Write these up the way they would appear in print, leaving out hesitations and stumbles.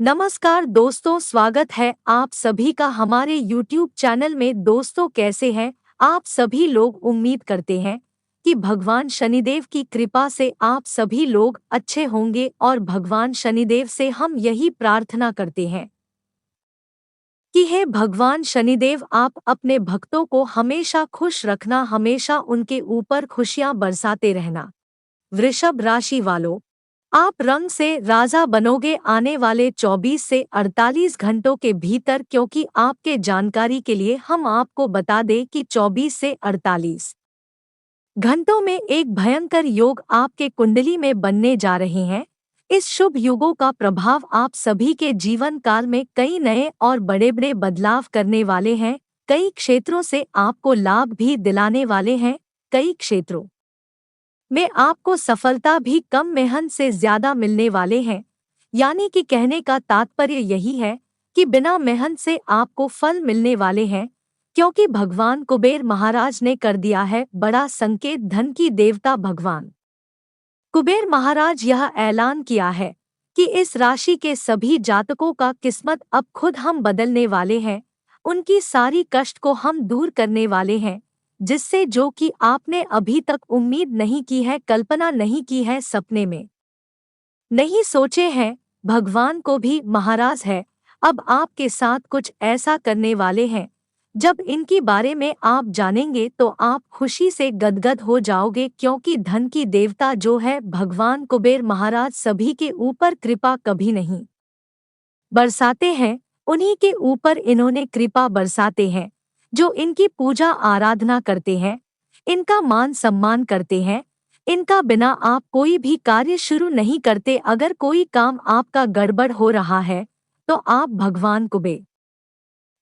नमस्कार दोस्तों, स्वागत है आप सभी का हमारे YouTube चैनल में। दोस्तों, कैसे हैं आप सभी लोग? उम्मीद करते हैं कि भगवान शनिदेव की कृपा से आप सभी लोग अच्छे होंगे और भगवान शनिदेव से हम यही प्रार्थना करते हैं कि हे भगवान शनिदेव, आप अपने भक्तों को हमेशा खुश रखना, हमेशा उनके ऊपर खुशियां बरसाते रहना। वृषभ राशि वालों, आप रंग से राजा बनोगे आने वाले 24 से 48 घंटों के भीतर, क्योंकि आपके जानकारी के लिए हम आपको बता दें कि 24 से 48 घंटों में एक भयंकर योग आपके कुंडली में बनने जा रहे हैं। इस शुभ युगों का प्रभाव आप सभी के जीवन काल में कई नए और बड़े बड़े बदलाव करने वाले हैं। कई क्षेत्रों से आपको लाभ भी दिलाने वाले हैं। कई क्षेत्रों में आपको सफलता भी कम मेहनत से ज्यादा मिलने वाले हैं। यानी कि कहने का तात्पर्य यही है कि बिना मेहनत से आपको फल मिलने वाले हैं, क्योंकि भगवान कुबेर महाराज ने कर दिया है बड़ा संकेत। धन की देवता भगवान कुबेर महाराज यह ऐलान किया है कि इस राशि के सभी जातकों का किस्मत अब खुद हम बदलने वाले हैं। उनकी सारी कष्ट को हम दूर करने वाले हैं, जिससे जो कि आपने अभी तक उम्मीद नहीं की है, कल्पना नहीं की है, सपने में नहीं सोचे हैं, भगवान को भी महाराज है अब आपके साथ कुछ ऐसा करने वाले हैं। जब इनकी बारे में आप जानेंगे तो आप खुशी से गदगद हो जाओगे, क्योंकि धन की देवता जो है भगवान कुबेर महाराज सभी के ऊपर कृपा कभी नहीं बरसाते हैं, उन्हीं के ऊपर इन्होंने कृपा बरसाते हैं जो इनकी पूजा आराधना करते हैं, इनका मान सम्मान करते हैं। इनका बिना आप कोई भी कार्य शुरू नहीं करते। अगर कोई काम आपका गड़बड़ हो रहा है तो आप भगवान कुबेर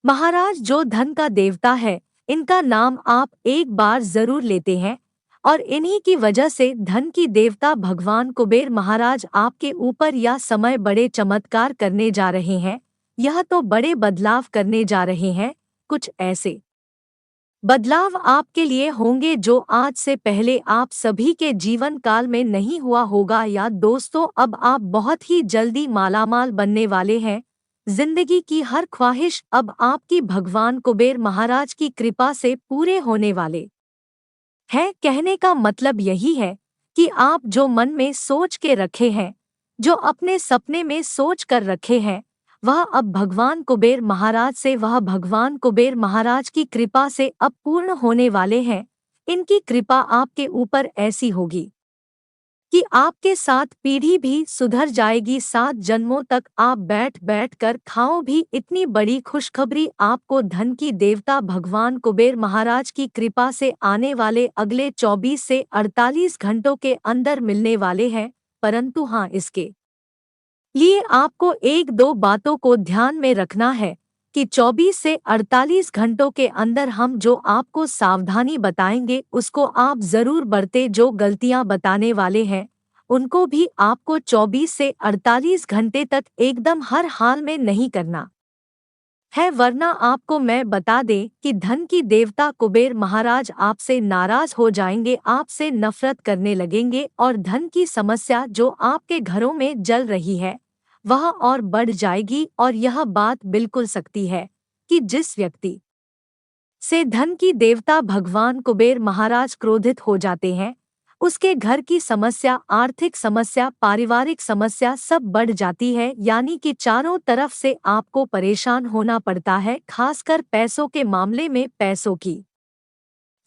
महाराज जो धन का देवता है, इनका नाम आप एक बार जरूर लेते हैं, और इन्हीं की वजह से धन की देवता भगवान कुबेर महाराज आपके ऊपर यह समय बड़े चमत्कार करने जा रहे हैं। यह तो बड़े बदलाव करने जा रहे हैं। कुछ ऐसे बदलाव आपके लिए होंगे जो आज से पहले आप सभी के जीवन काल में नहीं हुआ होगा। या दोस्तों, अब आप बहुत ही जल्दी मालामाल बनने वाले हैं। जिंदगी की हर ख्वाहिश अब आपकी भगवान कुबेर महाराज की कृपा से पूरे होने वाले हैं। कहने का मतलब यही है कि आप जो मन में सोच के रखे हैं, जो अपने सपने में सोच कर रखे हैं, वह अब भगवान कुबेर महाराज से, वह भगवान कुबेर महाराज की कृपा से अब पूर्ण होने वाले हैं। इनकी कृपा आपके ऊपर ऐसी होगी कि आपके साथ पीढ़ी भी सुधर जाएगी। 7 जन्मों तक आप बैठ बैठ कर खाओ भी। इतनी बड़ी खुशखबरी आपको धन की देवता भगवान कुबेर महाराज की कृपा से आने वाले अगले 24 से 48 घंटों के अंदर मिलने वाले हैं। परंतु हाँ, इसके लिए आपको एक दो बातों को ध्यान में रखना है कि 24 से 48 घंटों के अंदर हम जो आपको सावधानी बताएंगे उसको आप जरूर बरते। जो गलतियां बताने वाले हैं उनको भी आपको 24 से 48 घंटे तक एकदम हर हाल में नहीं करना है, वरना आपको मैं बता दें कि धन की देवता कुबेर महाराज आपसे नाराज हो जाएंगे, आपसे नफरत करने लगेंगे, और धन की समस्या जो आपके घरों में जल रही है वह और बढ़ जाएगी। और यह बात बिल्कुल सकती है कि जिस व्यक्ति से धन की देवता भगवान कुबेर महाराज क्रोधित हो जाते हैं, उसके घर की समस्या, आर्थिक समस्या, पारिवारिक समस्या सब बढ़ जाती है। यानी कि चारों तरफ से आपको परेशान होना पड़ता है। खासकर पैसों के मामले में पैसों की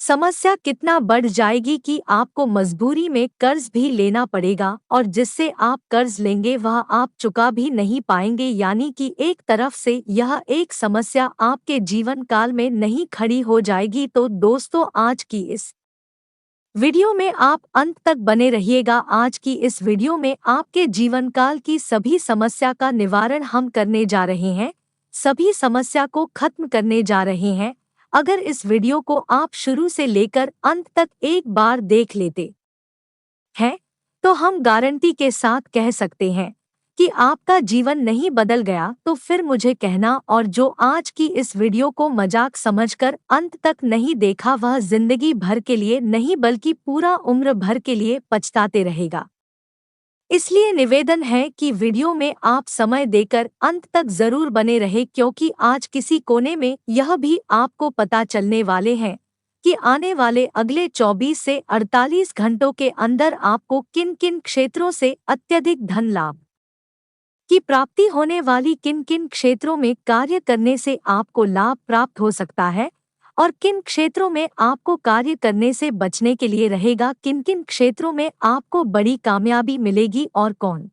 समस्या कितना बढ़ जाएगी कि आपको मजबूरी में कर्ज भी लेना पड़ेगा, और जिससे आप कर्ज लेंगे वह आप चुका भी नहीं पाएंगे। यानी कि एक तरफ से यह एक समस्या आपके जीवन काल में नहीं खड़ी हो जाएगी। तो दोस्तों, आज की इस वीडियो में आप अंत तक बने रहिएगा। आज की इस वीडियो में आपके जीवन काल की सभी समस्या का निवारण हम करने जा रहे हैं, सभी समस्या को खत्म करने जा रहे हैं। अगर इस वीडियो को आप शुरू से लेकर अंत तक एक बार देख लेते हैं तो हम गारंटी के साथ कह सकते हैं कि आपका जीवन नहीं बदल गया तो फिर मुझे कहना। और जो आज की इस वीडियो को मजाक समझकर अंत तक नहीं देखा वह जिंदगी भर के लिए नहीं बल्कि पूरा उम्र भर के लिए पछताते रहेगा। इसलिए निवेदन है कि वीडियो में आप समय देकर अंत तक जरूर बने रहे, क्योंकि आज किसी कोने में यह भी आपको पता चलने वाले हैं कि आने वाले अगले 24 से 48 घंटों के अंदर आपको किन किन क्षेत्रों से अत्यधिक धन लाभ की प्राप्ति होने वाली, किन किन क्षेत्रों में कार्य करने से आपको लाभ प्राप्त हो सकता है और किन क्षेत्रों में आपको कार्य करने से बचने के लिए रहेगा, किन किन क्षेत्रों में आपको बड़ी कामयाबी मिलेगी और कौन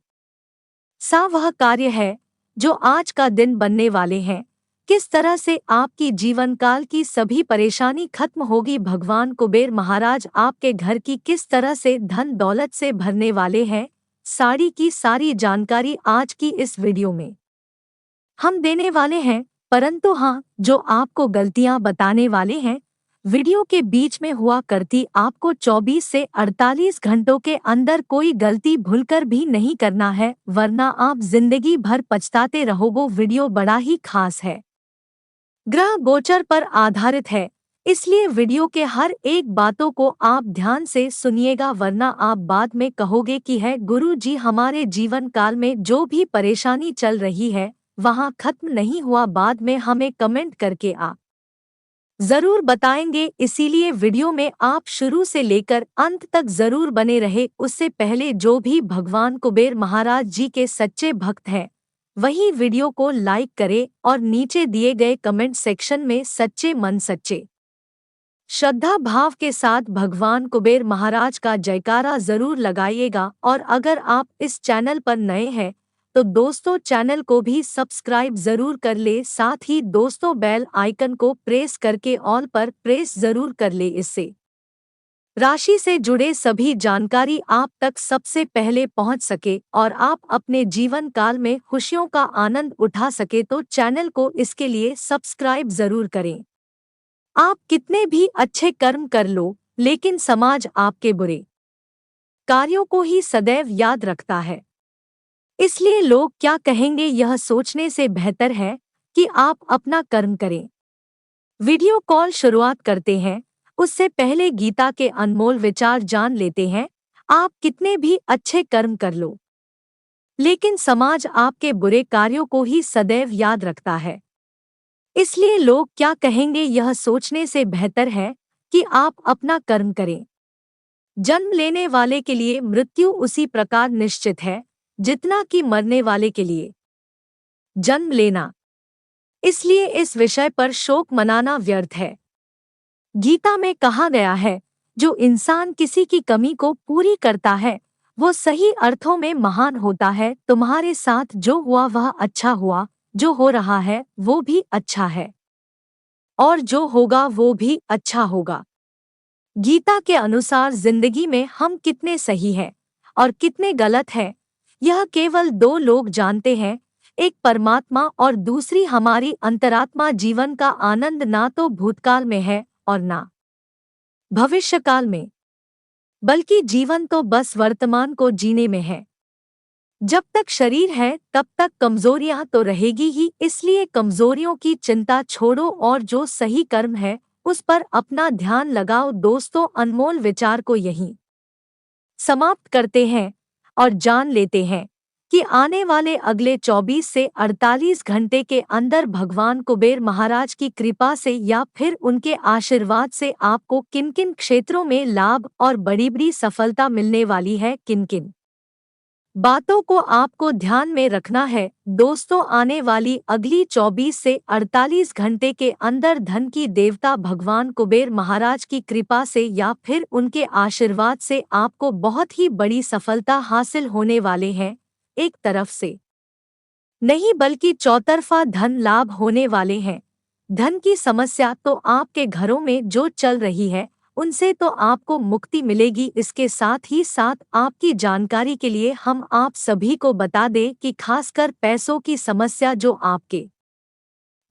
सा वह कार्य है जो आज का दिन बनने वाले हैं, किस तरह से आपकी जीवन काल की सभी परेशानी खत्म होगी, भगवान कुबेर महाराज आपके घर की किस तरह से धन दौलत से भरने वाले हैं, सारी की सारी जानकारी आज की इस वीडियो में हम देने वाले हैं। परंतु हाँ, जो आपको गलतियां बताने वाले हैं वीडियो के बीच में हुआ करती, आपको 24 से 48 घंटों के अंदर कोई गलती भूलकर भी नहीं करना है, वरना आप जिंदगी भर पछताते रहोगे। वीडियो बड़ा ही खास है, ग्रह गोचर पर आधारित है, इसलिए वीडियो के हर एक बातों को आप ध्यान से सुनिएगा, वरना आप बाद में कहोगे कि है गुरु जी, हमारे जीवन काल में जो भी परेशानी चल रही है वहाँ खत्म नहीं हुआ, बाद में हमें कमेंट करके आप जरूर बताएंगे। इसीलिए वीडियो में आप शुरू से लेकर अंत तक जरूर बने रहे। उससे पहले जो भी भगवान कुबेर महाराज जी के सच्चे भक्त हैं वही वीडियो को लाइक करे और नीचे दिए गए कमेंट सेक्शन में सच्चे मन सच्चे श्रद्धा भाव के साथ भगवान कुबेर महाराज का जयकारा जरूर लगाइएगा। और अगर आप इस चैनल पर नए हैं तो दोस्तों चैनल को भी सब्सक्राइब जरूर कर ले, साथ ही दोस्तों बेल आइकन को प्रेस करके ऑल पर प्रेस जरूर कर ले, इससे राशि से जुड़े सभी जानकारी आप तक सबसे पहले पहुंच सके और आप अपने जीवन काल में खुशियों का आनंद उठा सके। तो चैनल को इसके लिए सब्सक्राइब जरूर करें। आप कितने भी अच्छे कर्म कर लो, लेकिन समाज आपके बुरे कार्यों को ही सदैव याद रखता है, इसलिए लोग क्या कहेंगे यह सोचने से बेहतर है कि आप अपना कर्म करें। वीडियो कॉल शुरुआत करते हैं उससे पहले गीता के अनमोल विचार जान लेते हैं। आप कितने भी अच्छे कर्म कर लो, लेकिन समाज आपके बुरे कार्यों को ही सदैव याद रखता है, इसलिए लोग क्या कहेंगे यह सोचने से बेहतर है कि आप अपना कर्म करें। जन्म लेने वाले के लिए मृत्यु उसी प्रकार निश्चित है जितना कि मरने वाले के लिए जन्म लेना, इसलिए इस विषय पर शोक मनाना व्यर्थ है। गीता में कहा गया है, जो इंसान किसी की कमी को पूरी करता है वो सही अर्थों में महान होता है। तुम्हारे साथ जो हुआ वह अच्छा हुआ, जो हो रहा है वो भी अच्छा है और जो होगा वो भी अच्छा होगा। गीता के अनुसार जिंदगी में हम कितने सही हैं और कितने गलत हैं यह केवल दो लोग जानते हैं, एक परमात्मा और दूसरी हमारी अंतरात्मा। जीवन का आनंद ना तो भूतकाल में है और ना भविष्यकाल में, बल्कि जीवन तो बस वर्तमान को जीने में है। जब तक शरीर है तब तक कमजोरियां तो रहेगी ही, इसलिए कमजोरियों की चिंता छोड़ो और जो सही कर्म है उस पर अपना ध्यान लगाओ। दोस्तों अनमोल विचार को यहीं समाप्त करते हैं और जान लेते हैं कि आने वाले अगले 24 से 48 घंटे के अंदर भगवान कुबेर महाराज की कृपा से या फिर उनके आशीर्वाद से आपको किन किन क्षेत्रों में लाभ और बड़ी बड़ी सफलता मिलने वाली है, किन किन बातों को आपको ध्यान में रखना है। दोस्तों आने वाली अगली 24 से 48 घंटे के अंदर धन की देवता भगवान कुबेर महाराज की कृपा से या फिर उनके आशीर्वाद से आपको बहुत ही बड़ी सफलता हासिल होने वाले हैं। एक तरफ से नहीं बल्कि चौतरफा धन लाभ होने वाले हैं। धन की समस्या तो आपके घरों में जो चल रही है उनसे तो आपको मुक्ति मिलेगी। इसके साथ ही साथ आपकी जानकारी के लिए हम आप सभी को बता दें कि खासकर पैसों की समस्या जो आपके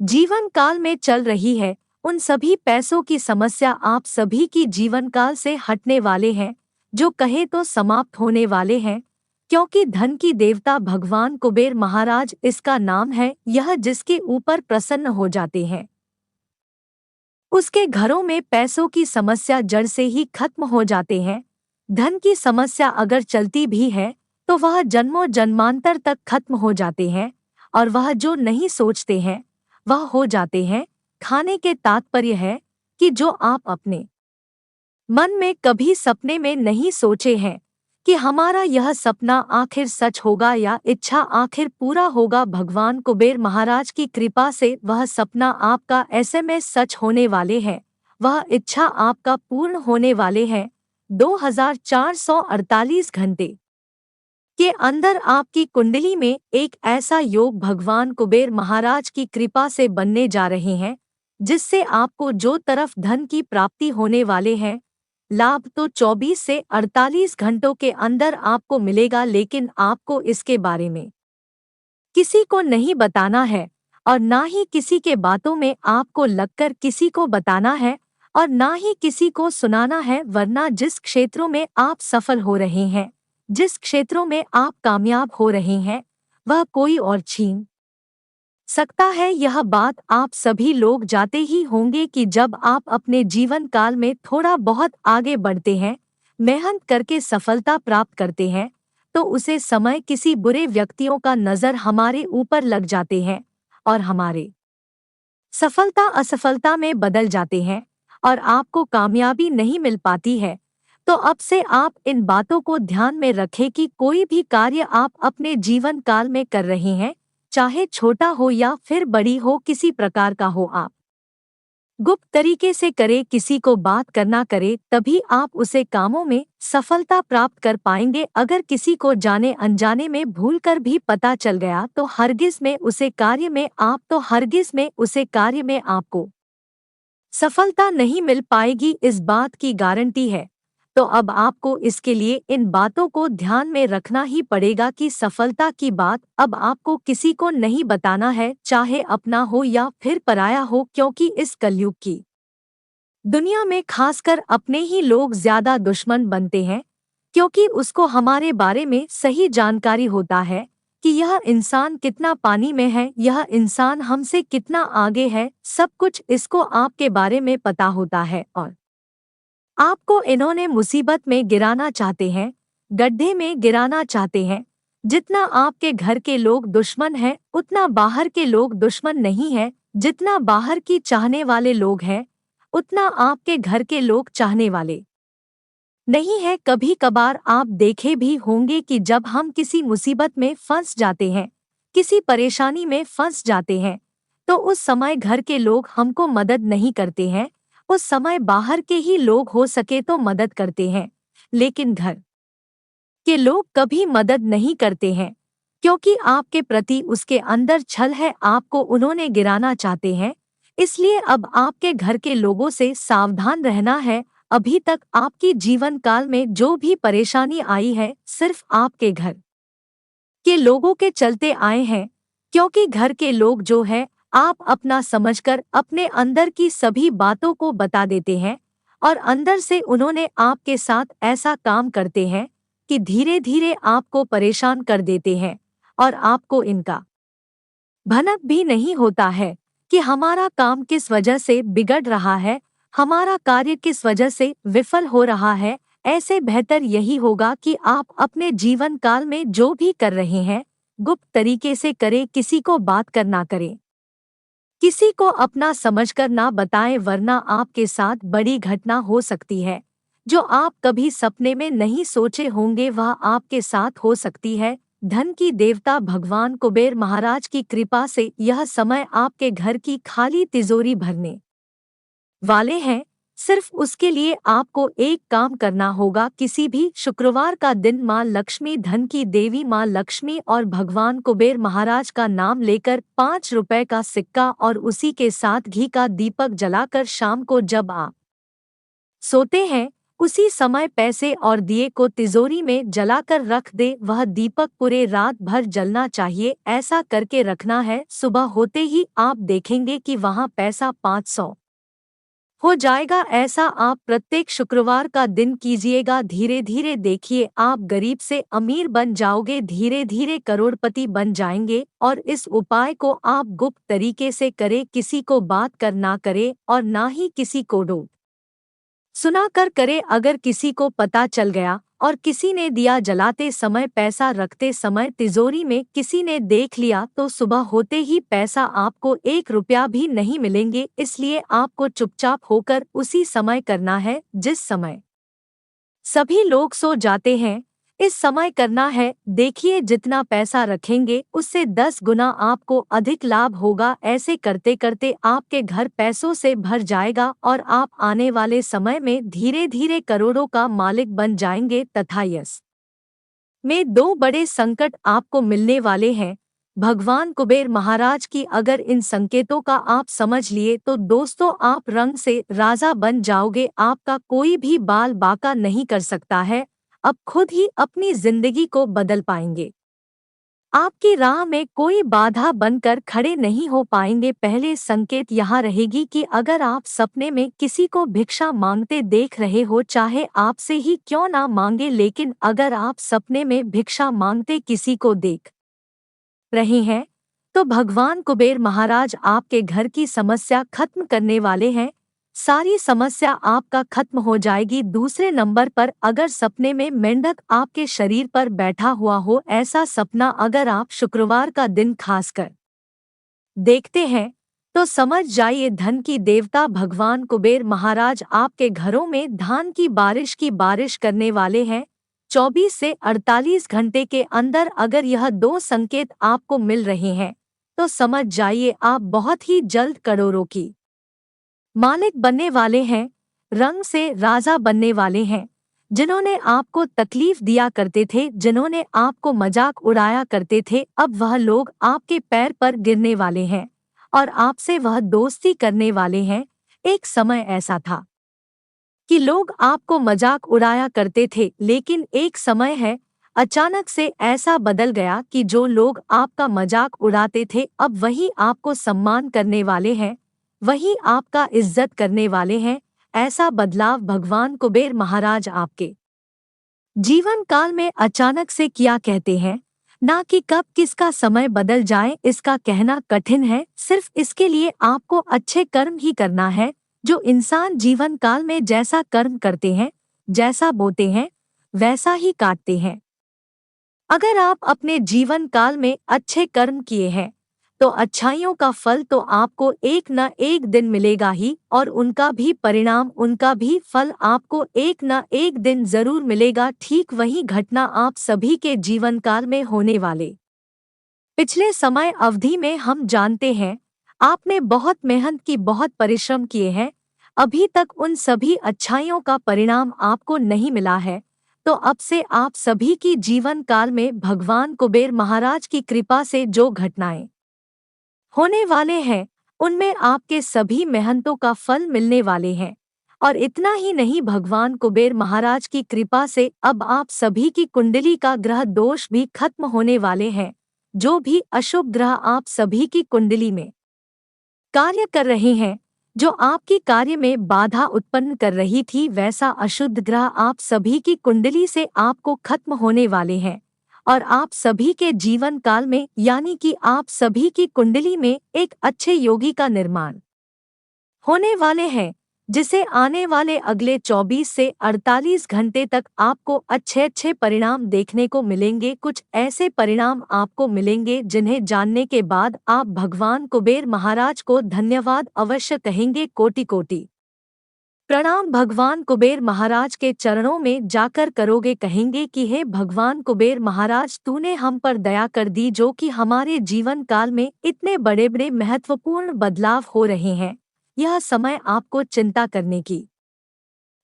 जीवन काल में चल रही है उन सभी पैसों की समस्या आप सभी की जीवन काल से हटने वाले हैं, जो कहे तो समाप्त होने वाले हैं, क्योंकि धन की देवता भगवान कुबेर महाराज इसका नाम है। यह जिसके ऊपर प्रसन्न हो जाते हैं उसके घरों में पैसों की समस्या जड़ से ही खत्म हो जाते हैं। धन की समस्या अगर चलती भी है तो वह जन्मों जन्मांतर तक खत्म हो जाते हैं, और वह जो नहीं सोचते हैं वह हो जाते हैं। खाने के तात्पर्य है कि जो आप अपने मन में कभी सपने में नहीं सोचे हैं कि हमारा यह सपना आखिर सच होगा या इच्छा आखिर पूरा होगा। भगवान कुबेर महाराज की कृपा से वह सपना आपका एसएमएस सच होने वाले हैं, वह इच्छा आपका पूर्ण होने वाले हैं। 2448 घंटे के अंदर आपकी कुंडली में एक ऐसा योग भगवान कुबेर महाराज की कृपा से बनने जा रहे हैं, जिससे आपको जो तरफ धन की प्राप्ति होने वाले हैं, लाभ तो 24 से 48 घंटों के अंदर आपको मिलेगा। लेकिन आपको इसके बारे में किसी को नहीं बताना है, और ना ही किसी के बातों में आपको लगकर किसी को बताना है, और ना ही किसी को सुनाना है। वरना जिस क्षेत्रों में आप सफल हो रहे हैं, जिस क्षेत्रों में आप कामयाब हो रहे हैं, वह कोई और छीन सकता है। यह बात आप सभी लोग जाते ही होंगे कि जब आप अपने जीवन काल में थोड़ा बहुत आगे बढ़ते हैं, मेहनत करके सफलता प्राप्त करते हैं, तो उसे समय किसी बुरे व्यक्तियों का नजर हमारे ऊपर लग जाते हैं, और हमारे सफलता असफलता में बदल जाते हैं, और आपको कामयाबी नहीं मिल पाती है। तो अब से आप इन बातों को ध्यान में रखें कि कोई भी कार्य आप अपने जीवन काल में कर रहे हैं, चाहे छोटा हो या फिर बड़ी हो, किसी प्रकार का हो, आप गुप्त तरीके से करे, किसी को बात करना करे, तभी आप उसे कामों में सफलता प्राप्त कर पाएंगे। अगर किसी को जाने अनजाने में भूलकर भी पता चल गया तो हरगिज में उसे कार्य में आपको सफलता नहीं मिल पाएगी, इस बात की गारंटी है। तो अब आपको इसके लिए इन बातों को ध्यान में रखना ही पड़ेगा कि सफलता की बात अब आपको किसी को नहीं बताना है, चाहे अपना हो या फिर पराया हो, क्योंकि इस कलयुग की दुनिया में खासकर अपने ही लोग ज्यादा दुश्मन बनते हैं, क्योंकि उसको हमारे बारे में सही जानकारी होता है कि यह इंसान कितना पानी में है, यह इंसान हमसे कितना आगे है। सब कुछ इसको आपके बारे में पता होता है, और आपको इन्होंने मुसीबत में गिराना चाहते हैं, गड्ढे में गिराना चाहते हैं। जितना आपके घर के लोग दुश्मन हैं, उतना बाहर के लोग दुश्मन नहीं हैं। जितना बाहर की चाहने वाले लोग हैं, उतना आपके घर के लोग चाहने वाले नहीं है। कभी कभार आप देखे भी होंगे कि जब हम किसी मुसीबत में फंस जाते हैं, किसी परेशानी में फंस जाते हैं, तो उस समय घर के लोग हमको मदद नहीं करते हैं, उस समय बाहर के ही लोग हो सके तो मदद करते हैं। लेकिन घर के लोग कभी मदद नहीं करते हैं, क्योंकि आपके प्रति उसके अंदर छल है, आपको उन्होंने गिराना चाहते हैं। इसलिए अब आपके घर के लोगों से सावधान रहना है। अभी तक आपकी जीवन काल में जो भी परेशानी आई है, सिर्फ आपके घर के लोगों के चलते आए हैं, क्योंकि घर के लोग जो है, आप अपना समझकर अपने अंदर की सभी बातों को बता देते हैं, और अंदर से उन्होंने आपके साथ ऐसा काम करते हैं कि धीरे धीरे आपको परेशान कर देते हैं, और आपको इनका भनक भी नहीं होता है कि हमारा काम किस वजह से बिगड़ रहा है, हमारा कार्य किस वजह से विफल हो रहा है। ऐसे बेहतर यही होगा कि आप अपने जीवन काल में जो भी कर रहे हैं, गुप्त तरीके से करें, किसी को बात करना करें, किसी को अपना समझकर ना बताएं, वरना आपके साथ बड़ी घटना हो सकती है जो आप कभी सपने में नहीं सोचे होंगे, वह आपके साथ हो सकती है। धन की देवता भगवान कुबेर महाराज की कृपा से यह समय आपके घर की खाली तिजोरी भरने वाले हैं। सिर्फ उसके लिए आपको एक काम करना होगा, किसी भी शुक्रवार का दिन माँ लक्ष्मी, धन की देवी माँ लक्ष्मी और भगवान कुबेर महाराज का नाम लेकर 5 रुपए का सिक्का और उसी के साथ घी का दीपक जलाकर शाम को जब आप सोते हैं, उसी समय पैसे और दिए को तिजोरी में जलाकर रख दे। वह दीपक पूरे रात भर जलना चाहिए, ऐसा करके रखना है। सुबह होते ही आप देखेंगे कि वहाँ पैसा 500 हो जाएगा। ऐसा आप प्रत्येक शुक्रवार का दिन कीजिएगा। धीरे धीरे देखिए, आप गरीब से अमीर बन जाओगे, धीरे धीरे करोड़पति बन जाएंगे। और इस उपाय को आप गुप्त तरीके से करें, किसी को बात कर ना करें, और ना ही किसी को डो सुना कर करे। अगर किसी को पता चल गया और किसी ने दिया जलाते समय, पैसा रखते समय तिजोरी में किसी ने देख लिया तो सुबह होते ही पैसा आपको 1 रुपया भी नहीं मिलेंगे। इसलिए आपको चुपचाप होकर उसी समय करना है जिस समय सभी लोग सो जाते हैं। इस समय करना है। देखिए, जितना पैसा रखेंगे उससे 10 गुना आपको अधिक लाभ होगा। ऐसे करते करते आपके घर पैसों से भर जाएगा और आप आने वाले समय में धीरे धीरे करोड़ों का मालिक बन जाएंगे। तथा यस में 2 बड़े संकट आपको मिलने वाले हैं भगवान कुबेर महाराज की। अगर इन संकेतों का आप समझ लिए तो दोस्तों, आप रंग से राजा बन जाओगे। आपका कोई भी बाल बाका नहीं कर सकता है। अब खुद ही अपनी जिंदगी को बदल पाएंगे। आपकी राह में कोई बाधा बनकर खड़े नहीं हो पाएंगे। पहले संकेत यहाँ रहेगी कि अगर आप सपने में किसी को भिक्षा मांगते देख रहे हो, चाहे आपसे ही क्यों ना मांगे, लेकिन अगर आप सपने में भिक्षा मांगते किसी को देख रहे हैं तो भगवान कुबेर महाराज आपके घर की समस्या खत्म करने वाले हैं। सारी समस्या आपका खत्म हो जाएगी। दूसरे नंबर पर, अगर सपने में मेंढक आपके शरीर पर बैठा हुआ हो, ऐसा सपना अगर आप शुक्रवार का दिन खासकर देखते हैं तो समझ जाइए धन की देवता भगवान कुबेर महाराज आपके घरों में धान की बारिश करने वाले हैं। 24 से 48 घंटे के अंदर अगर यह 2 संकेत आपको मिल रहे हैं तो समझ जाइए आप बहुत ही जल्द करोड़ों की मालिक बनने वाले हैं। रंग से राजा बनने वाले हैं। जिन्होंने आपको तकलीफ दिया करते थे, जिन्होंने आपको मजाक उड़ाया करते थे, अब वह लोग आपके पैर पर गिरने वाले हैं और आपसे वह दोस्ती करने वाले हैं। एक समय ऐसा था कि लोग आपको मजाक उड़ाया करते थे, लेकिन एक समय है अचानक से ऐसा बदल गया कि जो लोग आपका मजाक उड़ाते थे अब वही आपको सम्मान करने वाले हैं, वही आपका इज्जत करने वाले हैं। ऐसा बदलाव भगवान कुबेर महाराज आपके जीवन काल में अचानक से किया कहते हैं। ना कि कब किसका समय बदल जाए इसका कहना कठिन है। सिर्फ इसके लिए आपको अच्छे कर्म ही करना है। जो इंसान जीवन काल में जैसा कर्म करते हैं, जैसा बोते हैं, वैसा ही काटते हैं। अगर आप अपने जीवन काल में अच्छे कर्म किए हैं तो अच्छाइयों का फल तो आपको एक न एक दिन मिलेगा ही, और उनका भी परिणाम, उनका भी फल आपको एक न एक दिन जरूर मिलेगा। ठीक वही घटना आप सभी के जीवन काल में होने वाले पिछले समय अवधि में हम जानते हैं। आपने बहुत मेहनत की, बहुत परिश्रम किए हैं, अभी तक उन सभी अच्छाइयों का परिणाम आपको नहीं मिला है। तो अब से आप सभी की जीवन काल में भगवान कुबेर महाराज की कृपा से जो घटनाएं होने वाले हैं उनमें आपके सभी मेहनतों का फल मिलने वाले हैं। और इतना ही नहीं, भगवान कुबेर महाराज की कृपा से अब आप सभी की कुंडली का ग्रह दोष भी खत्म होने वाले हैं। जो भी अशुभ ग्रह आप सभी की कुंडली में कार्य कर रहे हैं, जो आपकी कार्य में बाधा उत्पन्न कर रही थी, वैसा अशुद्ध ग्रह आप सभी की कुंडली से आपको खत्म होने वाले हैं। और आप सभी के जीवन काल में, यानी कि आप सभी की कुंडली में एक अच्छे योगी का निर्माण होने वाले हैं, जिसे आने वाले अगले 24 से 48 घंटे तक आपको अच्छे अच्छे परिणाम देखने को मिलेंगे। कुछ ऐसे परिणाम आपको मिलेंगे जिन्हें जानने के बाद आप भगवान कुबेर महाराज को धन्यवाद अवश्य कहेंगे। कोटि कोटि प्रणाम भगवान कुबेर महाराज के चरणों में जाकर करोगे, कहेंगे कि हे भगवान कुबेर महाराज, तूने हम पर दया कर दी, जो कि हमारे जीवन काल में इतने बड़े बड़े महत्वपूर्ण बदलाव हो रहे हैं। यह समय आपको चिंता करने की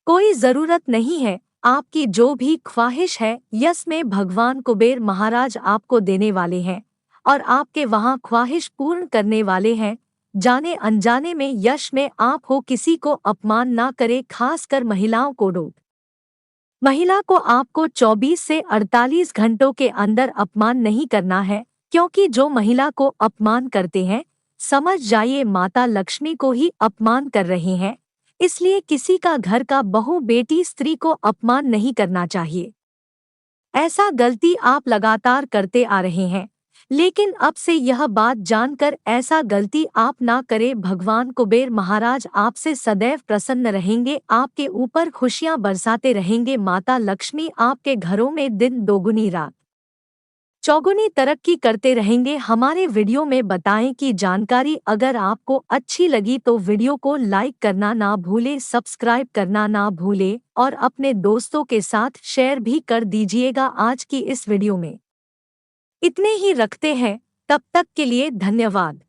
कोई जरूरत नहीं है। आपकी जो भी ख्वाहिश है यस में भगवान कुबेर महाराज आपको देने वाले हैं और आपके वहां ख्वाहिश पूर्ण करने वाले हैं। जाने अनजाने में यश में आप हो, किसी को अपमान ना करे, खासकर महिलाओं को रोक। महिला को आपको 24 से 48 घंटों के अंदर अपमान नहीं करना है, क्योंकि जो महिला को अपमान करते हैं समझ जाइए माता लक्ष्मी को ही अपमान कर रहे हैं। इसलिए किसी का घर का बहू, बेटी, स्त्री को अपमान नहीं करना चाहिए। ऐसा गलती आप लगातार करते आ रहे हैं। लेकिन अब से यह बात जानकर ऐसा गलती आप ना करें। भगवान कुबेर महाराज आपसे सदैव प्रसन्न रहेंगे, आपके ऊपर खुशियां बरसाते रहेंगे। माता लक्ष्मी आपके घरों में दिन दोगुनी रात चौगुनी तरक्की करते रहेंगे। हमारे वीडियो में बताएं कि जानकारी अगर आपको अच्छी लगी तो वीडियो को लाइक करना ना भूलें, सब्सक्राइब करना ना भूलें और अपने दोस्तों के साथ शेयर भी कर दीजिएगा। आज की इस वीडियो में इतने ही रखते हैं, तब तक के लिए धन्यवाद।